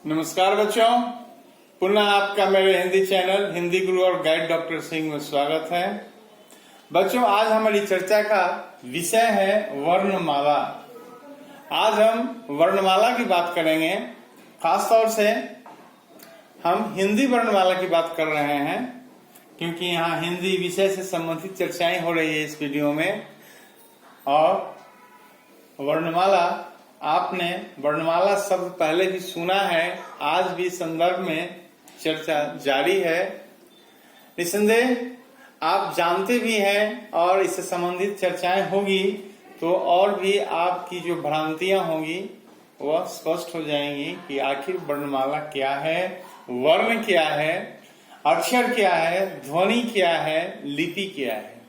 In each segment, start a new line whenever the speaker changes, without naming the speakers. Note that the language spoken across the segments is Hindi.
नमस्कार बच्चों, पुनः आपका मेरे हिंदी चैनल हिंदी गुरु और गाइड डॉक्टर सिंह में स्वागत है। बच्चों, आज हमारी चर्चा का विषय है वर्णमाला। आज हम वर्णमाला की बात करेंगे। खास तौर से हम हिंदी वर्णमाला की बात कर रहे हैं क्योंकि यहाँ हिंदी विषय से संबंधित चर्चाएं हो रही है इस वीडियो में। और वर्णमाला, आपने वर्णमाला शब्द पहले भी सुना है, आज भी संदर्भ में चर्चा जारी है। निसंदेह आप जानते भी हैं और इससे संबंधित चर्चाएं होगी तो और भी आपकी जो भ्रांतियां होंगी वह स्पष्ट हो जाएंगी कि आखिर वर्णमाला क्या है, वर्ण क्या है, अक्षर क्या है, ध्वनि क्या है, लिपि क्या है।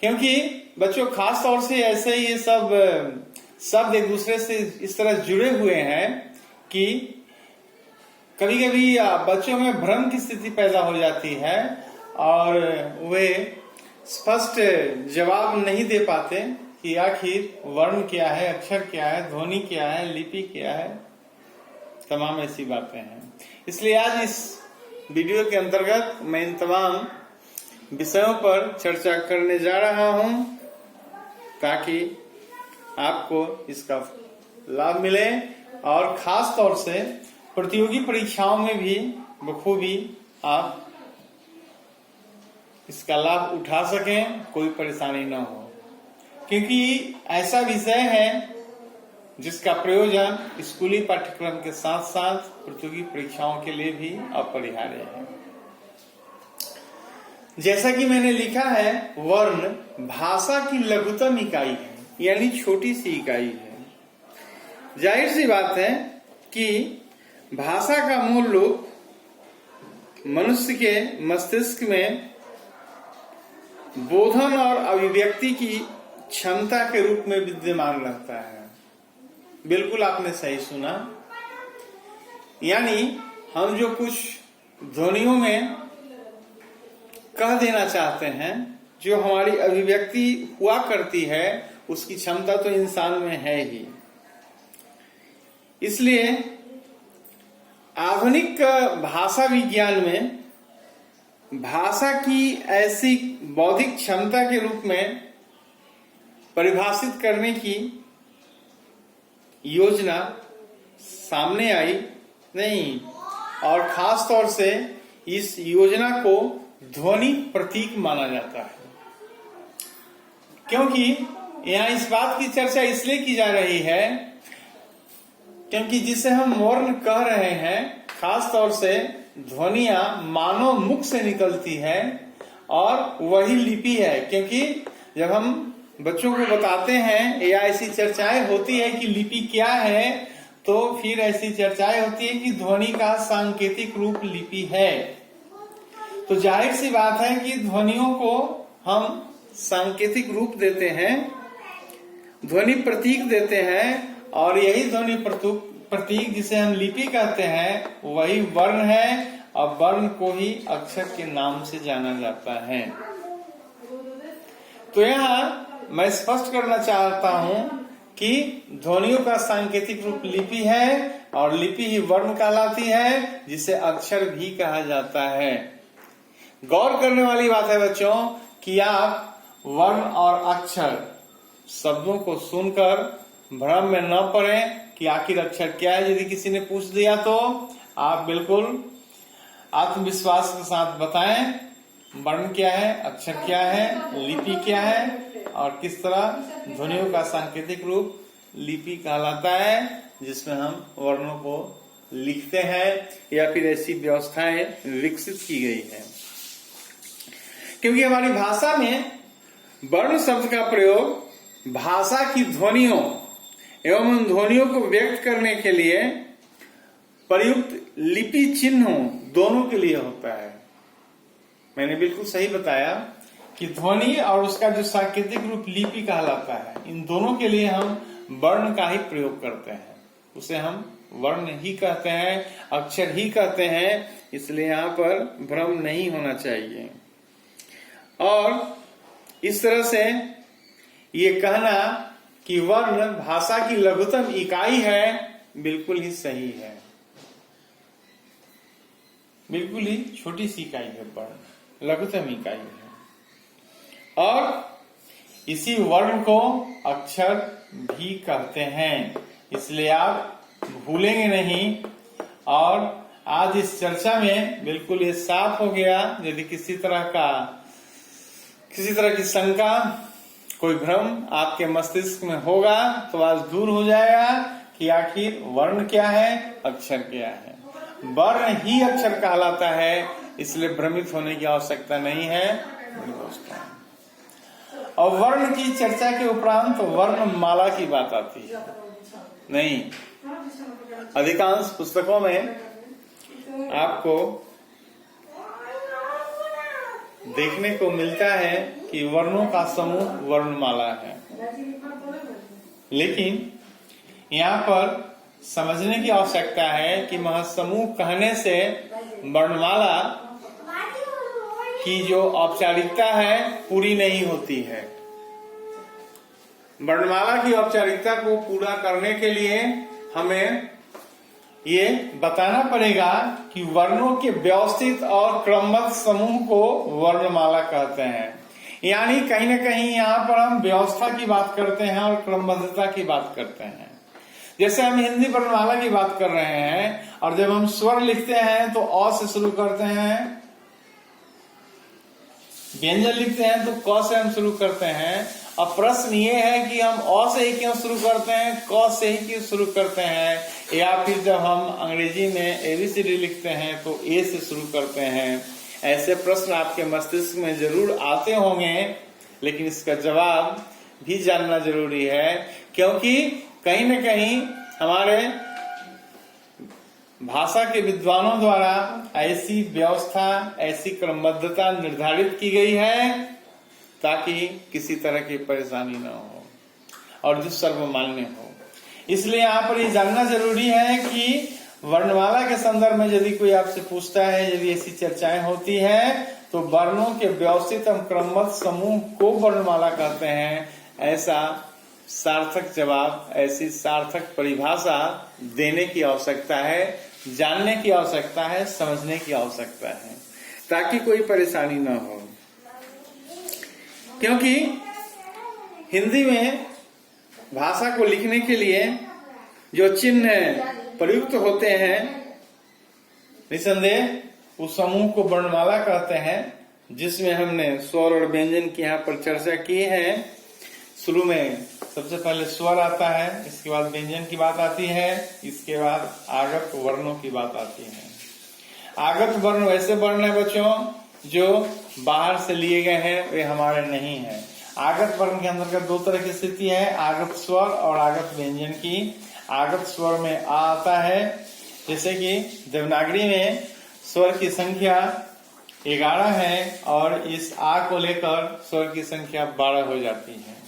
क्योंकि बच्चों, खास तौर से ऐसे ये सब शब्द एक दूसरे से इस तरह जुड़े हुए हैं कि कभी कभी बच्चों में भ्रम की स्थिति पैदा हो जाती है और वे स्पष्ट जवाब नहीं दे पाते कि आखिर वर्ण क्या है, अक्षर क्या है, ध्वनि क्या है, लिपि क्या है। तमाम ऐसी बातें हैं। इसलिए आज इस वीडियो के अंतर्गत मैं इन तमाम विषयों पर चर्चा करने जा रहा हूं ताकि आपको इसका लाभ मिले और खास तौर से प्रतियोगी परीक्षाओं में भी बखूबी आप इसका लाभ उठा सकें, कोई परेशानी न हो। क्योंकि ऐसा विषय है जिसका प्रयोजन स्कूली पाठ्यक्रम के साथ साथ प्रतियोगी परीक्षाओं के लिए भी अपरिहार्य है। जैसा कि मैंने लिखा है, वर्ण भाषा की लघुतम इकाई है, यानी छोटी सी इकाई है। जाहिर सी बात है कि भाषा का मूल रूप मनुष्य के मस्तिष्क में बोधन और अभिव्यक्ति की क्षमता के रूप में विद्यमान रहता है। बिल्कुल आपने सही सुना। यानी हम जो कुछ ध्वनियों में कह देना चाहते हैं, जो हमारी अभिव्यक्ति हुआ करती है, उसकी क्षमता तो इंसान में है ही। इसलिए आधुनिक भाषा विज्ञान में भाषा की ऐसी बौद्धिक क्षमता के रूप में परिभाषित करने की योजना सामने आई नहीं, और खास तौर से इस योजना को ध्वनि प्रतीक माना जाता है। क्योंकि यहाँ इस बात की चर्चा इसलिए की जा रही है क्योंकि जिसे हम वर्ण कह रहे हैं, खास तौर से ध्वनियां मानव मुख से निकलती है और वही लिपि है। क्योंकि जब हम बच्चों को बताते हैं या ऐसी चर्चाएं होती है कि लिपि क्या है, तो फिर ऐसी चर्चाएं होती है कि ध्वनि का सांकेतिक रूप लिपि है। तो जाहिर सी बात है कि ध्वनियों को हम सांकेतिक रूप देते हैं, ध्वनि प्रतीक देते हैं, और यही ध्वनि प्रतीक जिसे हम लिपि कहते हैं वही वर्ण है, और वर्ण को ही अक्षर के नाम से जाना जाता है। तो यहाँ मैं स्पष्ट करना चाहता हूं कि ध्वनियों का सांकेतिक रूप लिपि है और लिपि ही वर्ण कहलाती है, जिसे अक्षर भी कहा जाता है। गौर करने वाली बात है बच्चों कि आप वर्ण और अक्षर शब्दों को सुनकर भ्रम में न पड़ें कि आखिर अक्षर क्या है। यदि किसी ने पूछ दिया तो आप बिल्कुल आत्मविश्वास के साथ बताएं वर्ण क्या है, अक्षर क्या है, लिपि क्या है और किस तरह ध्वनियों का सांकेतिक रूप लिपि कहलाता है, जिसमें हम वर्णों को लिखते हैं या फिर ऐसी व्यवस्थाएं विकसित की गई है। क्योंकि हमारी भाषा में वर्ण शब्द का प्रयोग भाषा की ध्वनियों एवं उन ध्वनियों को व्यक्त करने के लिए प्रयुक्त लिपि चिन्हों दोनों के लिए होता है। मैंने बिल्कुल सही बताया कि ध्वनि और उसका जो सांकेतिक रूप लिपि कहलाता है, इन दोनों के लिए हम वर्ण का ही प्रयोग करते हैं। उसे हम वर्ण ही कहते हैं, अक्षर ही कहते हैं। इसलिए यहाँ पर भ्रम नहीं होना चाहिए। और इस तरह से ये कहना कि वर्ण भाषा की लघुतम इकाई है बिल्कुल ही सही है। बिल्कुल ही छोटी सी इकाई है वर्ण, लघुतम इकाई है। और इसी वर्ण को अक्षर भी कहते हैं, इसलिए आप भूलेंगे नहीं। और आज इस चर्चा में बिल्कुल ये साफ हो गया। यदि किसी तरह की शंका, कोई भ्रम आपके मस्तिष्क में होगा तो आज दूर हो जाएगा कि आखिर वर्ण क्या है, अक्षर क्या है। वर्ण ही अक्षर कहलाता है, इसलिए भ्रमित होने की आवश्यकता नहीं है। और वर्ण की चर्चा के उपरांत वर्णमाला की बात आती है। नहीं, अधिकांश पुस्तकों में आपको देखने को मिलता है कि वर्णों का समूह वर्णमाला है, लेकिन यहाँ पर समझने की आवश्यकता है कि महासमूह कहने से वर्णमाला की जो औपचारिकता है पूरी नहीं होती है। वर्णमाला की औपचारिकता को पूरा करने के लिए हमें ये बताना पड़ेगा कि वर्णों के व्यवस्थित और क्रमबद्ध समूह को वर्णमाला कहते हैं। यानी कहीं न कहीं यहाँ पर हम व्यवस्था की बात करते हैं और क्रमबद्धता की बात करते हैं। जैसे हम हिंदी वर्णमाला की बात कर रहे हैं, और जब हम स्वर लिखते हैं तो अ से शुरू करते हैं, व्यंजन लिखते हैं तो क से हम शुरू करते हैं। अब प्रश्न ये है कि हम अ से ही क्यों शुरू करते हैं, क से ही क्यों शुरू करते हैं, या फिर जब हम अंग्रेजी में ABCD लिखते हैं तो ए से शुरू करते हैं। ऐसे प्रश्न आपके मस्तिष्क में जरूर आते होंगे, लेकिन इसका जवाब भी जानना जरूरी है, क्योंकि कहीं न कहीं हमारे भाषा के विद्वानों द्वारा ऐसी व्यवस्था, ऐसी क्रमबद्धता निर्धारित की गई है ताकि किसी तरह की परेशानी न हो और जो सर्वमान्य हो। इसलिए यहाँ पर ये जानना जरूरी है कि वर्णमाला के संदर्भ में यदि कोई आपसे पूछता है, यदि ऐसी चर्चाएं होती है, तो वर्णों के व्यवस्थित एवं क्रमबद्ध समूह को वर्णमाला कहते हैं। ऐसा सार्थक जवाब, ऐसी सार्थक परिभाषा देने की आवश्यकता है, जानने की आवश्यकता है, समझने की आवश्यकता है, ताकि कोई परेशानी न हो। क्योंकि हिंदी में भाषा को लिखने के लिए जो चिन्ह प्रयुक्त होते हैं, निसंदेह उस समूह को वर्णमाला कहते हैं, जिसमें हमने स्वर और व्यंजन की यहाँ पर चर्चा की है। शुरू में सबसे पहले स्वर आता है, इसके बाद व्यंजन की बात आती है, इसके बाद आगत वर्णों की बात आती है। आगत वर्ण वैसे वर्ण है बच्चों जो बाहर से लिए गए हैं, वे हमारे नहीं हैं। आगत वर्ण के अंतर्गत दो तरह की स्थिति है, आगत स्वर और आगत व्यंजन की। आगत स्वर में आ आता है, जैसे कि देवनागरी में स्वर की संख्या 11 है और इस आ को लेकर स्वर की संख्या 12 हो जाती है।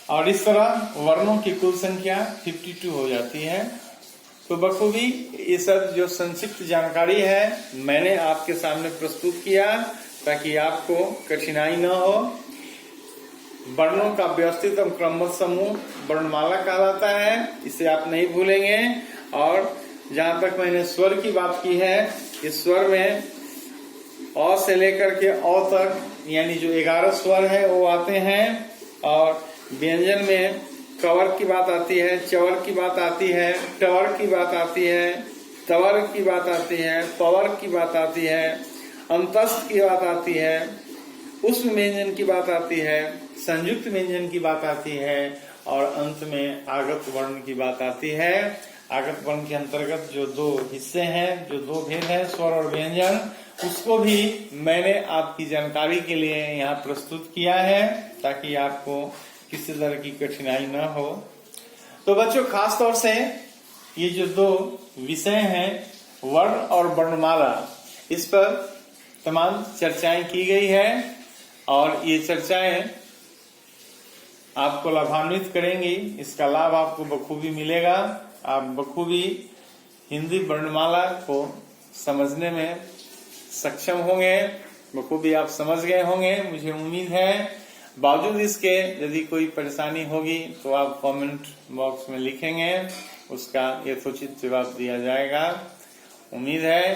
और इस तरह वर्णों की कुल संख्या 52 हो जाती है। तो बखूबी ये सब जो संक्षिप्त जानकारी है मैंने आपके सामने प्रस्तुत किया, ताकि आपको कठिनाई न हो। वर्णों का व्यवस्थित एवं क्रमबद्ध समूह वर्णमाला कहलाता है, इसे आप नहीं भूलेंगे। और जहाँ तक मैंने स्वर की बात की है, इस स्वर में अ से लेकर के अ तक, यानी जो 11 स्वर है वो आते हैं। और व्यंजन में कवर की बात आती है, चवर की बात आती है, टवर की बात आती है, तवर की बात आती है, पवर की बात आती है, अंतस्थ की बात आती है, उष्म व्यंजन की बात आती है, संयुक्त व्यंजन की बात आती है, और अंत में आगत वर्ण की बात आती है। आगत वर्ण के अंतर्गत जो दो हिस्से हैं, जो दो भेद हैं, स्वर और व्यंजन, उसको भी मैंने आपकी जानकारी के लिए यहाँ प्रस्तुत किया है, ताकि आपको किसी तरह की कठिनाई न हो। तो बच्चों, खास तौर से ये जो दो विषय हैं, वर्ण और वर्णमाला, इस पर तमाम चर्चाएं की गई है, और ये चर्चाएं आपको लाभान्वित करेंगी। इसका लाभ आपको बखूबी मिलेगा। आप बखूबी हिंदी वर्णमाला को समझने में सक्षम होंगे, बखूबी आप समझ गए होंगे, मुझे उम्मीद है। बावजूद इसके यदि कोई परेशानी होगी तो आप कमेंट बॉक्स में लिखेंगे, उसका यथोचित जवाब दिया जाएगा। उम्मीद है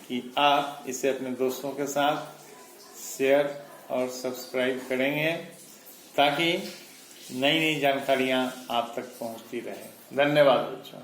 कि आप इसे अपने दोस्तों के साथ शेयर और सब्सक्राइब करेंगे ताकि नई नई जानकारियां आप तक पहुंचती रहे। धन्यवाद बच्चों।